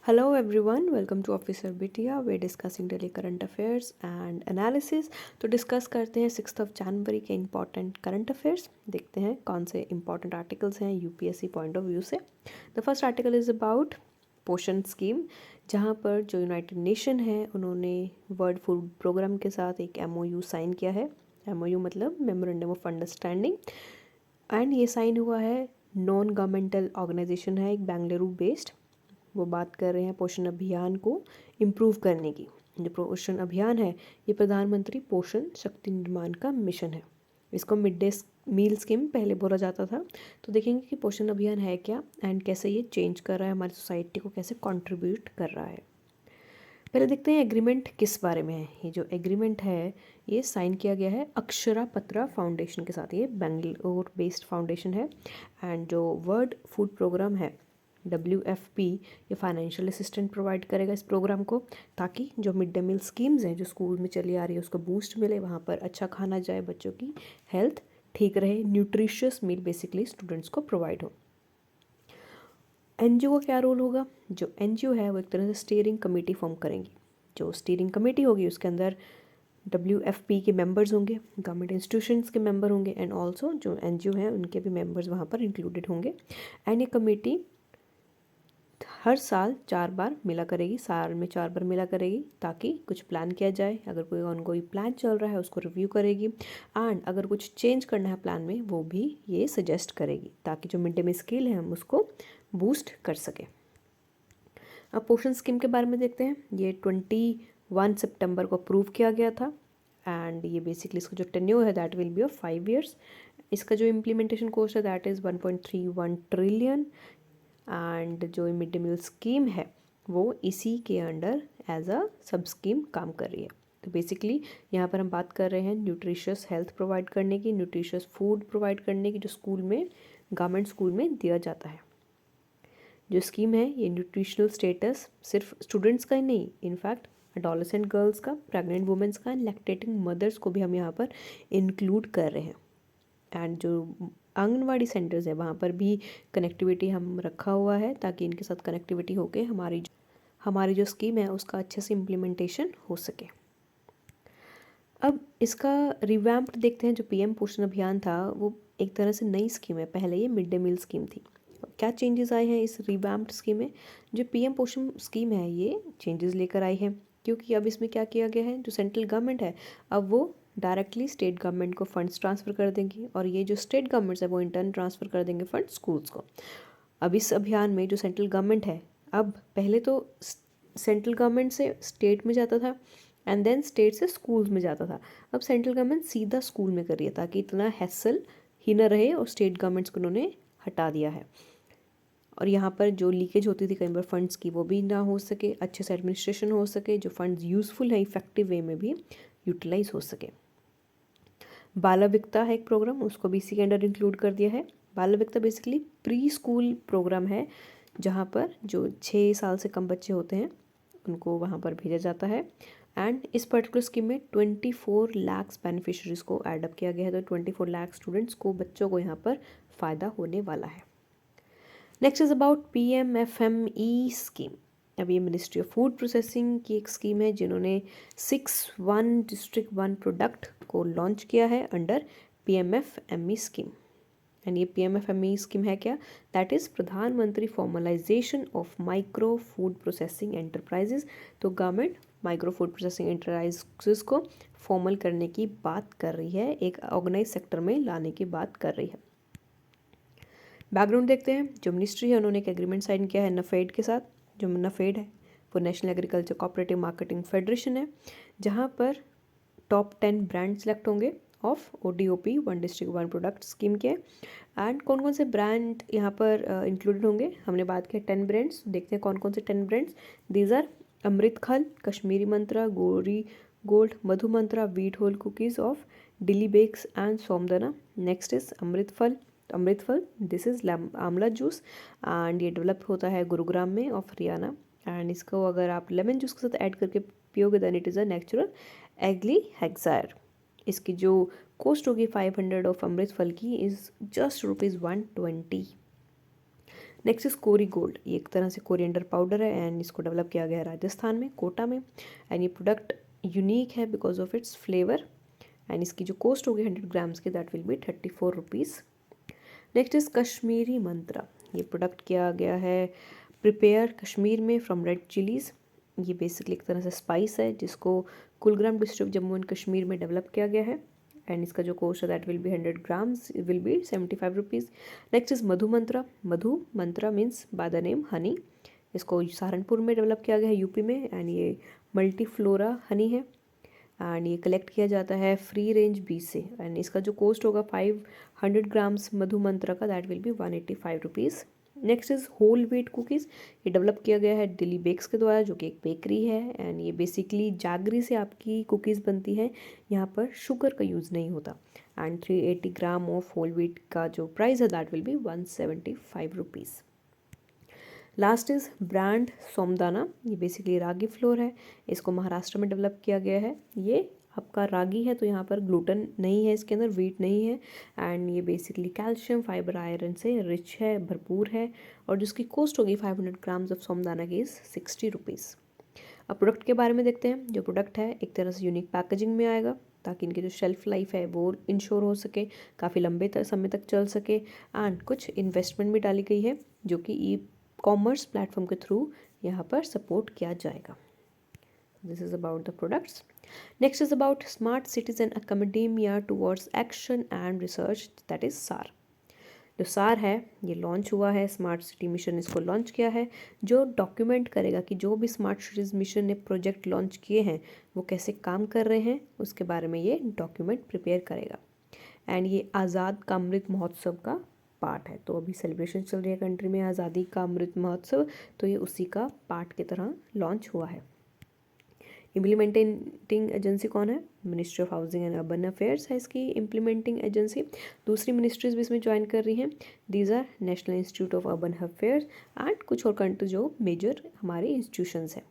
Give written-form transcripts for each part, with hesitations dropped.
Hello everyone, welcome to Officer Bitia. We're discussing daily current affairs and analysis. तो discuss करते हैं 6 जनवरी के important current affairs. देखते हैं कौन से इम्पॉर्टेंट आर्टिकल्स हैं यूपीएससी पॉइंट ऑफ व्यू से. The first article is about पोषण स्कीम, जहाँ पर जो यूनाइटेड नेशन है उन्होंने वर्ल्ड फूड प्रोग्राम के साथ एक MOU साइन किया है. MOU मतलब मेमोरेंडम ऑफ अंडरस्टैंडिंग. एंड ये साइन हुआ है, नॉन गवर्नमेंटल ऑर्गेनाइजेशन है, एक बेंगलुरु बेस्ड. वो बात कर रहे हैं पोषण अभियान को इम्प्रूव करने की. जो पोषण अभियान है ये प्रधानमंत्री पोषण शक्ति निर्माण का मिशन है. इसको मिड डे मील स्कीम पहले बोला जाता था. तो देखेंगे कि पोषण अभियान है क्या एंड कैसे ये चेंज कर रहा है, हमारी सोसाइटी को कैसे कंट्रीब्यूट कर रहा है. पहले देखते हैं एग्रीमेंट किस बारे में है. ये जो एग्रीमेंट है ये साइन किया गया है अक्षरा पत्रा फाउंडेशन के साथ. ये बेंगलोर बेस्ड फाउंडेशन है. एंड जो वर्ल्ड फूड प्रोग्राम है WFP, ये फाइनेंशियल असिस्टेंट प्रोवाइड करेगा इस प्रोग्राम को, ताकि जो मिड डे मील स्कीम्स हैं जो स्कूल में चली आ रही है उसको बूस्ट मिले, वहाँ पर अच्छा खाना जाए, बच्चों की हेल्थ ठीक रहे, न्यूट्रिशियस मील बेसिकली स्टूडेंट्स को प्रोवाइड हो. NGO का क्या रोल होगा? जो NGO है वो एक तरह से स्टीयरिंग कमेटी फॉर्म करेंगी. जो स्टीयरिंग कमेटी होगी उसके अंदर WFP के मेंबर्स होंगे, गवर्नमेंट इंस्टीट्यूशंस के मेंबर होंगे, एंड ऑल्सो जो NGO हैं उनके भी मेंबर्स वहाँ पर इंक्लूडेड होंगे. एंड ये कमेटी हर साल 4 बार मिला करेगी, साल में 4 बार मिला करेगी, ताकि कुछ प्लान किया जाए. अगर कोई प्लान चल रहा है उसको रिव्यू करेगी, एंड अगर कुछ चेंज करना है प्लान में वो भी ये सजेस्ट करेगी, ताकि जो मिड डे मील स्किल है हम उसको बूस्ट कर सकें. अब पोषण स्कीम के बारे में देखते हैं. ये 21 सितंबर को अप्रूव किया गया था. एंड ये बेसिकली इसका जो टेन्योर है that will B of 5 years. इसका जो इम्प्लीमेंटेशन कॉस्ट है दैट इज़ 1.31 ट्रिलियन. एंड जो मिड डे मील स्कीम है वो इसी के अंडर एज अ सब स्कीम काम कर रही है. तो बेसिकली यहाँ पर हम बात कर रहे हैं न्यूट्रिशियस हेल्थ प्रोवाइड करने की, न्यूट्रिशियस फूड प्रोवाइड करने की, जो स्कूल में गवर्नमेंट स्कूल में दिया जाता है. जो स्कीम है ये न्यूट्रिशनल स्टेटस सिर्फ स्टूडेंट्स का ही नहीं, इनफैक्ट एडोलेसेंट गर्ल्स का, प्रेग्नेंट वुमेंस का, लैक्टेटिंग मदर्स को भी हम यहाँ पर इंक्लूड कर रहे हैं. एंड जो आंगनवाड़ी सेंटर्स है वहाँ पर भी कनेक्टिविटी हम रखा हुआ है, ताकि इनके साथ कनेक्टिविटी होकर हमारी जो स्कीम है उसका अच्छे से इम्प्लीमेंटेशन हो सके. अब इसका रिवैम्प्ड देखते हैं. जो PM पोषण अभियान था वो एक तरह से नई स्कीम है. पहले ये मिड डे मील स्कीम थी. क्या चेंजेस आए हैं इस रिवैम्प्ड स्कीम में? जो PM पोषण स्कीम है ये चेंजेस लेकर आई है, क्योंकि अब इसमें क्या किया गया है, जो सेंट्रल गवर्नमेंट है अब वो डायरेक्टली स्टेट गवर्नमेंट को फंड्स ट्रांसफ़र कर देंगी, और ये जो स्टेट गवर्नमेंट्स है वो इंटर्न ट्रांसफ़र कर देंगे फंड स्कूल्स को. अब इस अभियान में जो सेंट्रल गवर्नमेंट है, अब पहले तो सेंट्रल गवर्नमेंट से स्टेट में जाता था एंड देन स्टेट से स्कूल्स में जाता था. अब सेंट्रल गवर्नमेंट सीधा स्कूल में कर रही है, ताकि इतना हैसल ही ना रहे, और स्टेट गवर्नमेंट्स को उन्होंने हटा दिया है. और यहाँ पर जो लीकेज होती थी कई बार फंड्स की वो भी ना हो सके, अच्छे से एडमिनिस्ट्रेशन हो सके, जो फंड्स यूज़फुल है इफेक्टिव वे में भी यूटिलाइज हो सके. बालविकता है एक प्रोग्राम, उसको भी इसी के अंडर इंक्लूड कर दिया है. बालविकता बेसिकली प्री स्कूल प्रोग्राम है, जहाँ पर जो 6 साल से कम बच्चे होते हैं उनको वहाँ पर भेजा जाता है. एंड इस पर्टिकुलर स्कीम में 24 लाख बेनिफिशरीज को एडअप किया गया है. तो 24 लाख स्टूडेंट्स को, बच्चों को यहाँ पर फ़ायदा होने वाला है. Next is about PMFME scheme. अब ये मिनिस्ट्री ऑफ फूड प्रोसेसिंग की एक स्कीम है, जिन्होंने 6 डिस्ट्रिक्ट 1 प्रोडक्ट को लॉन्च किया है अंडर PMFME स्कीम. एंड ये PMFME स्कीम है क्या? That is Pradhan Mantri formalisation of micro food processing enterprises. तो government micro food processing enterprises को फॉर्मल करने की बात कर रही है, एक ऑर्गेनाइज सेक्टर में लाने की बात कर रही है. बैकग्राउंड देखते हैं. जो मिनिस्ट्री है उन्होंने एक एग्रीमेंट साइन किया है NAFED के साथ. जो NAFED है वो national agriculture cooperative marketing federation है, जहाँ पर टॉप 10 ब्रांड सेलेक्ट होंगे of ODOP 1 district 1 product scheme के. एंड कौन कौन से ब्रांड यहाँ पर इंक्लूडेड होंगे? हमने बात किया 10 ब्रांड्स. देखते हैं कौन कौन से 10 ब्रांड्स. दीज आर अमृत खल, Kashmiri Mantra, Gori gold, Madhu Mantra, wheat whole cookies of Delhi bakes and Somdana. Next is Amritphal, this is amla juice, and ये डेवलप होता है गुरुग्राम में ऑफ हरियाणा. एंड इसको अगर आप लेमन जूस के साथ ऐड करके पियोगे then it is a natural एग्ली हेक्सायर. इसकी जो कॉस्ट होगी 500 ऑफ अमृतफल की is just ₹120. Next is Kori gold, ये एक तरह से कोरिएंडर पाउडर है एंड इसको डेवलप किया गया है राजस्थान में, कोटा में। एंड ये प्रोडक्ट यूनिक है because of its flavour and इसकी जो कॉस्ट होगी 100 ग्राम्स की that will be 34 rupees. Next is Kashmiri Mantra, ये प्रोडक्ट किया गया है प्रिपेयर कश्मीर में फ्रॉम रेड चिलीज़। ये बेसिकली एक तरह से स्पाइस है जिसको कुलग्राम डिस्ट्रिक्ट जम्मू एंड कश्मीर में डेवलप किया गया है एंड इसका जो कॉस्ट है that will B 100 grams will be 75 rupees. Next is Madhu Mantra, Madhu Mantra means by the name Honey, इसको सहारनपुर में डेवलप किया गया है यूपी में एंड ये मल्टी फ्लोरा हनी है एंड ये कलेक्ट किया जाता है फ्री रेंज बी से एंड इसका जो कॉस्ट होगा 500 ग्राम्स मधु मंत्रा का that will be 185 rupees. Next is whole wheat cookies, ये डेवलप किया गया है दिल्ली बेक्स के द्वारा जो कि एक बेकरी है एंड ये बेसिकली जागरी से आपकी कुकीज़ बनती है, यहाँ पर शुगर का यूज़ नहीं होता and 380 gram of whole wheat का जो प्राइस है that will be 175 rupees. Last is brand Somdana, ये बेसिकली रागी फ्लोर है, इसको महाराष्ट्र में डेवलप किया गया है। ये आपका रागी है तो यहाँ पर ग्लूटन नहीं है, इसके अंदर वीट नहीं है एंड ये बेसिकली कैल्शियम फाइबर आयरन से रिच है, भरपूर है और जिसकी कॉस्ट होगी 500 ग्राम्स ऑफ सोमदाना की इज़ 60 रुपीज़। अब प्रोडक्ट के बारे में देखते हैं। जो प्रोडक्ट है एक तरह से यूनिक पैकेजिंग में आएगा ताकि इनकी जो शेल्फ लाइफ है वो इंश्योर हो सके, काफ़ी लंबे समय तक चल सके एंड कुछ इन्वेस्टमेंट भी डाली गई है जो कि ई कॉमर्स प्लेटफॉर्म के थ्रू यहाँ पर सपोर्ट किया जाएगा। This is about the products. Next is about smart cities and academia towards action and research, that is सार। जो सार है ये लॉन्च हुआ है, स्मार्ट सिटी मिशन इसको लॉन्च किया है, जो डॉक्यूमेंट करेगा कि जो भी स्मार्ट सिटीज़ मिशन ने प्रोजेक्ट लॉन्च किए हैं वो कैसे काम कर रहे हैं, उसके बारे में ये डॉक्यूमेंट प्रिपेयर करेगा एंड ये आज़ाद का अमृत महोत्सव का पार्ट है। तो अभी सेलिब्रेशन चल रही है कंट्री में आज़ादी का अमृत महोत्सव, तो ये उसी का पार्ट की तरह लॉन्च हुआ है। इम्प्लीमेंटिंग एजेंसी कौन है? Ministry of housing and urban affairs है इसकी इम्प्लीमेंटिंग एजेंसी। दूसरी मिनिस्ट्रीज भी इसमें ज्वाइन कर रही हैं, these are national institute of urban affairs and कुछ और कंट्री जो मेजर हमारे इंस्टीट्यूशंस हैं।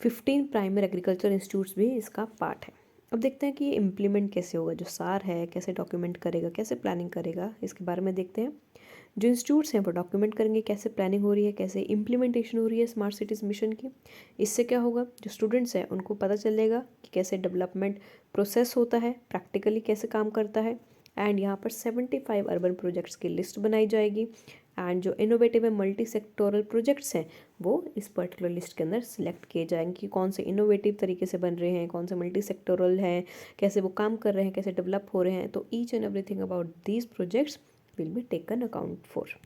15 प्राइमरी एग्रीकल्चर इंस्टीट्यूट्स भी इसका पार्ट है। अब देखते हैं कि ये इम्प्लीमेंट कैसे होगा, जो सार है कैसे डॉक्यूमेंट करेगा, कैसे प्लानिंग करेगा, इसके बारे में देखते हैं। जो इंस्टीट्यूट्स हैं वो डॉक्यूमेंट करेंगे कैसे प्लानिंग हो रही है, कैसे इम्प्लीमेंटेशन हो रही है स्मार्ट सिटीज़ मिशन की। इससे क्या होगा, जो स्टूडेंट्स हैं उनको पता चलेगा कि कैसे डेवलपमेंट प्रोसेस होता है, प्रैक्टिकली कैसे काम करता है एंड यहाँ पर 75 अर्बन प्रोजेक्ट्स की लिस्ट बनाई जाएगी एंड जो innovative and multi sectoral projects हैं वो इस पर्टिकुलर लिस्ट के अंदर सिलेक्ट किए जाएंगे कि कौन से इनोवेटिव तरीके से बन रहे हैं, कौन से मल्टी सेक्टोरल हैं, कैसे वो काम कर रहे हैं, कैसे डेवलप हो रहे हैं। तो each and everything about these projects will be taken account for.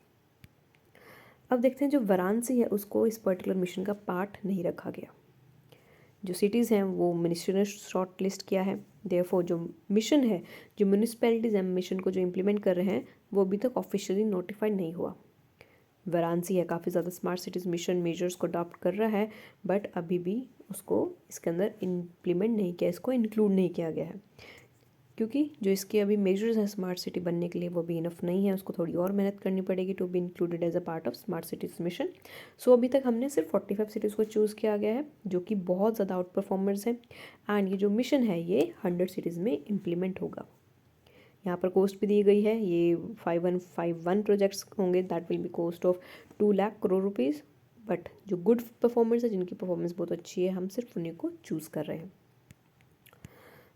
अब देखते हैं जो वाराणसी है उसको इस पर्टिकुलर मिशन का पार्ट नहीं रखा गया। जो सिटीज़ हैं वो मिनिस्ट्री ने शॉर्ट लिस्ट किया है, देयरफॉर जो मिशन है, जो म्यूनिसिपैलिटीज़ हैं मिशन को जो इम्प्लीमेंट कर रहे हैं वो अभी तक ऑफिशियली नोटिफाइड नहीं हुआ। वाराणसी है काफ़ी ज़्यादा स्मार्ट सिटीज़ मिशन मेजर्स को अडॉप्ट कर रहा है बट अभी भी उसको इसके अंदर इम्प्लीमेंट नहीं किया, इसको इंक्लूड नहीं किया गया है क्योंकि जो इसके अभी मेजर्स हैं स्मार्ट सिटी बनने के लिए वो भी इनफ नहीं है, उसको थोड़ी और मेहनत करनी पड़ेगी to be included as a part of smart cities mission. So अभी तक हमने सिर्फ 45 सिटीज़ को चूज़ किया गया है जो कि बहुत ज़्यादा आउट परफॉर्मर्स हैं एंड ये जो मिशन है ये 100 सिटीज़ में इम्प्लीमेंट होगा। यहाँ पर कॉस्ट भी दी गई है, ये 5151 प्रोजेक्ट्स होंगे, that will B cost of 2 lakh crore rupees. But जो गुड परफॉर्मर्स है, जिनकी परफॉर्मेंस बहुत अच्छी है, हम सिर्फ उन्हीं को चूज़ कर रहे हैं।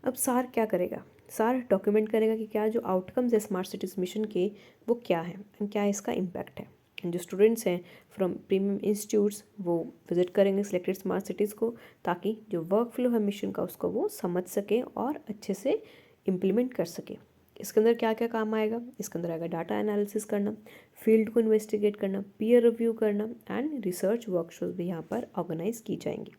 अब सार क्या करेगा, सार डॉक्यूमेंट करेगा कि क्या जो आउटकम्स है स्मार्ट सिटीज़ मिशन के वो क्या है एंड क्या इसका इम्पैक्ट है। एंड जो स्टूडेंट्स हैं फ्रॉम प्रीमियम इंस्टीट्यूट्स वो विजिट करेंगे सिलेक्टेड स्मार्ट सिटीज़ को ताकि जो वर्क फ्लो है मिशन का उसको वो समझ सके और अच्छे से इम्प्लीमेंट कर सके। इसके अंदर क्या क्या काम आएगा, इसके अंदर आएगा डाटा एनालिसिस करना, फील्ड को इन्वेस्टिगेट करना, पीयर रिव्यू करना एंड रिसर्च वर्कशॉप भी यहाँ पर ऑर्गेनाइज की जाएंगी।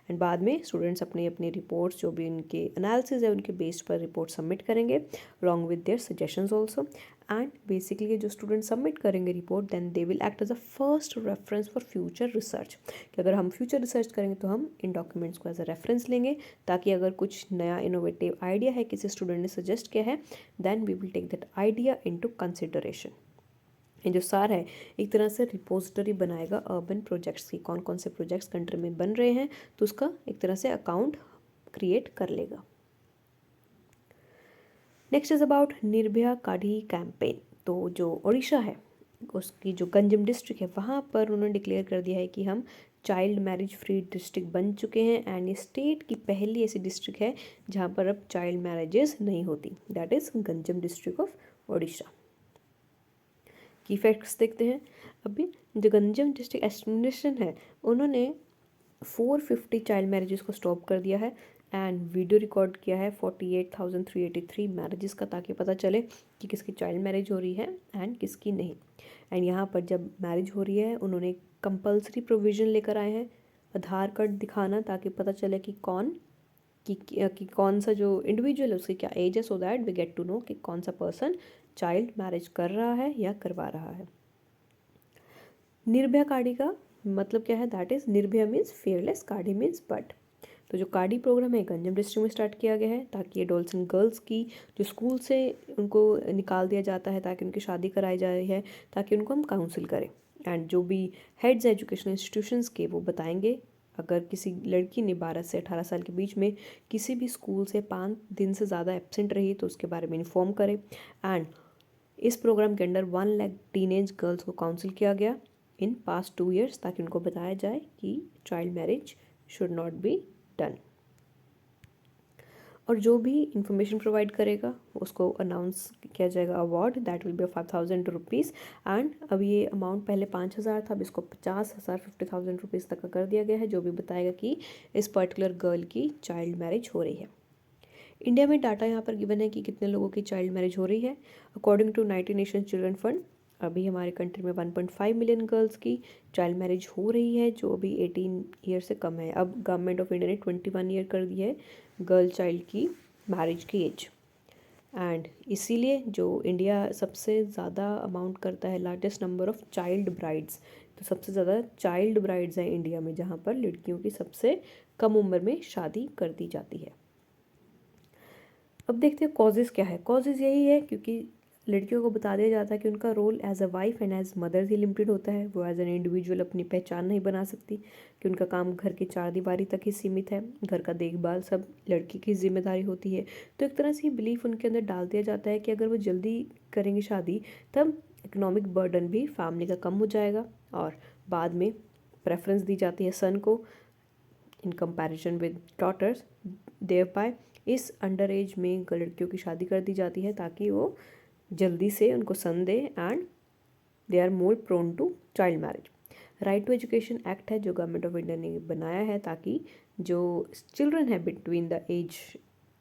एंड बाद में स्टूडेंट्स अपनी अपनी रिपोर्ट्स जो भी उनके एनालिसिस है उनके बेस पर रिपोर्ट सबमिट करेंगे along with their suggestions also. And basically जो स्टूडेंट सबमिट करेंगे report then they will act as a first reference for future research, कि अगर हम फ्यूचर रिसर्च करेंगे तो हम इन डॉक्यूमेंट्स को एज अ रेफरेंस लेंगे ताकि अगर कुछ नया इनोवेटिव आइडिया है किसी स्टूडेंट ने सजेस्ट किया है then we will take that idea into consideration. ये जो सार है एक तरह से रिपोजिटरी बनाएगा अर्बन प्रोजेक्ट्स की, कौन कौन से प्रोजेक्ट्स कंट्री में बन रहे हैं तो उसका एक तरह से अकाउंट क्रिएट कर लेगा। नेक्स्ट इज अबाउट निर्भया काढ़ी कैंपेन। तो जो ओडिशा है उसकी जो गंजम डिस्ट्रिक्ट है वहाँ पर उन्होंने डिक्लेयर कर दिया है कि हम चाइल्ड मैरिज फ्री डिस्ट्रिक्ट बन चुके हैं, एंड ये स्टेट की पहली ऐसी डिस्ट्रिक्ट है जहाँ पर अब चाइल्ड मैरिजेस नहीं होती, that is Ganjam district of Odisha. की फैक्ट्स देखते हैं। अभी जो गंजम डिस्ट्रिक्ट एडमिनिस्ट्रेशन है उन्होंने 450 चाइल्ड मैरिजेस को स्टॉप कर दिया है, एंड वीडियो रिकॉर्ड किया है 48,383 मैरिजेस का, ताकि पता चले कि किसकी चाइल्ड मैरिज हो रही है एंड किसकी नहीं। एंड यहाँ पर जब मैरिज हो रही है उन्होंने कंपलसरी प्रोविज़न लेकर आए हैं, आधार कार्ड दिखाना, ताकि पता चले कि कौन सा जो इंडिविजुअल है उसकी क्या एज है, so that we get to know कि कौन सा पर्सन चाइल्ड मैरिज कर रहा है या करवा रहा है। निर्भया कार्डी का मतलब क्या है, that is Nirbhaya means fearless, कार्डी मीन्स बट। तो जो कार्डी प्रोग्राम है गंजम डिस्ट्रिक्ट में स्टार्ट किया गया है, ताकि एडोल्सेंट गर्ल्स की जो स्कूल से उनको निकाल दिया जाता है, ताकि उनकी शादी कराई जा रही है, ताकि उनको हम काउंसिल करें। एंड जो भी हेड्स एजुकेशनल इंस्टीट्यूशंस के वो बताएंगे, अगर किसी लड़की ने 12 से 18 साल के बीच में किसी भी स्कूल से 5 दिन से ज़्यादा एब्सेंट रही तो उसके बारे में इन्फॉर्म करें। एंड इस प्रोग्राम के अंडर 1 लाख टीनेज गर्ल्स को काउंसिल किया गया इन पास्ट 2 years, ताकि उनको बताया जाए कि child marriage should not be done. और जो भी इंफॉर्मेशन प्रोवाइड करेगा उसको अनाउंस किया जाएगा award, that will B 5,000 rupees. And अब ये अमाउंट पहले 5,000 था, अब इसको 50,000 50,000 रुपीज़ तक का कर दिया गया है, जो भी बताएगा कि इस पर्टिकुलर गर्ल की चाइल्ड मैरिज हो रही है। इंडिया में डाटा यहाँ पर गिवन है कि कितने लोगों की चाइल्ड मैरिज हो रही है। According to United Nation Children Fund अभी हमारे कंट्री में 1.5 मिलियन गर्ल्स की चाइल्ड मैरिज हो रही है, जो अभी 18 ईयर से कम है। अब गवर्नमेंट ऑफ इंडिया ने 21 ईयर कर दी है गर्ल चाइल्ड की मैरिज की एज। एंड इसीलिए जो इंडिया सबसे ज़्यादा अमाउंट करता है, largest number of child brides, तो सबसे ज़्यादा चाइल्ड ब्राइड्स हैं इंडिया में, जहाँ पर लड़कियों की सबसे कम उम्र में शादी कर दी जाती है। अब देखते हैं कॉजेज़ क्या है। कॉजेज़ यही है क्योंकि लड़कियों को बता दिया जाता है कि उनका role as a wife and as mother ही लिमिटेड होता है, वो एज एन इंडिविजुअल अपनी पहचान नहीं बना सकती, कि उनका काम घर की चार दीवारी तक ही सीमित है, घर का देखभाल सब लड़की की जिम्मेदारी होती है। तो एक तरह से ये बिलीफ उनके अंदर डाल दिया जाता है कि अगर वो जल्दी करेंगे शादी तब इकोनॉमिक बर्डन भी फैमिली का कम हो जाएगा, और बाद में प्रेफरेंस दी जाती है सन को in comparison with daughters. Thereby इस अंडर एज में लड़कियों की शादी कर दी जाती है ताकि वो जल्दी से उनको सन दे, and they are more prone to child marriage. Right to education act है जो गवर्नमेंट ऑफ इंडिया ने बनाया है, ताकि जो चिल्ड्रन है between the age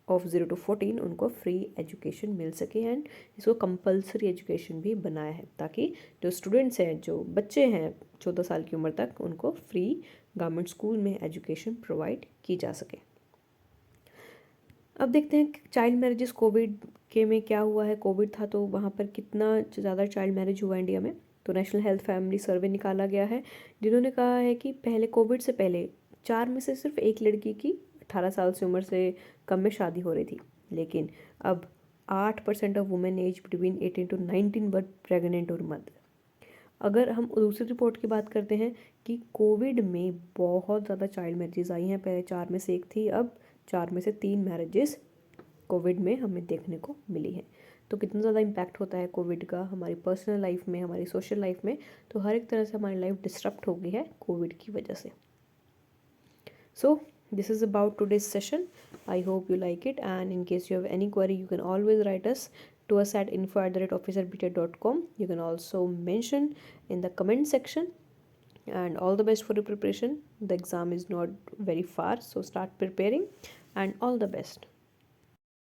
of 0 to 14 उनको फ्री एजुकेशन मिल सके, एंड इसको कंपलसरी एजुकेशन भी बनाया है, ताकि जो स्टूडेंट्स हैं, जो बच्चे हैं 14 साल की उम्र तक, उनको फ्री गवर्नमेंट स्कूल में एजुकेशन प्रोवाइड की जा सके। अब देखते हैं चाइल्ड मैरिजेस कोविड के में क्या हुआ है। कोविड था तो वहाँ पर कितना ज़्यादा चाइल्ड मैरिज हुआ इंडिया में। तो नेशनल हेल्थ फैमिली सर्वे निकाला गया है, जिन्होंने कहा है कि पहले कोविड से पहले 4 में से सिर्फ एक लड़की की 18 साल से उम्र से कम में शादी हो रही थी, लेकिन अब 8% of women age between 18 to 19 were pregnant और मदर। अगर हम दूसरी रिपोर्ट की बात करते हैं कि कोविड में बहुत ज़्यादा चाइल्ड मैरिजेस आई हैं, पहले 4 में से एक थी, अब 4 में से 3 मैरिजेस कोविड में हमें देखने को मिली है। तो कितना ज़्यादा इम्पैक्ट होता है कोविड का हमारी पर्सनल लाइफ में, हमारी सोशल लाइफ में, तो हर एक तरह से हमारी लाइफ डिस्टर्ब हो गई है कोविड की वजह से। सो this is about today's session. I hope you like it, and in case you have any query you can always write us to us at info@officerbta.com. You can also mention in the comment section, and all the best for your preparation. The exam is not very far, so start preparing, and all the best.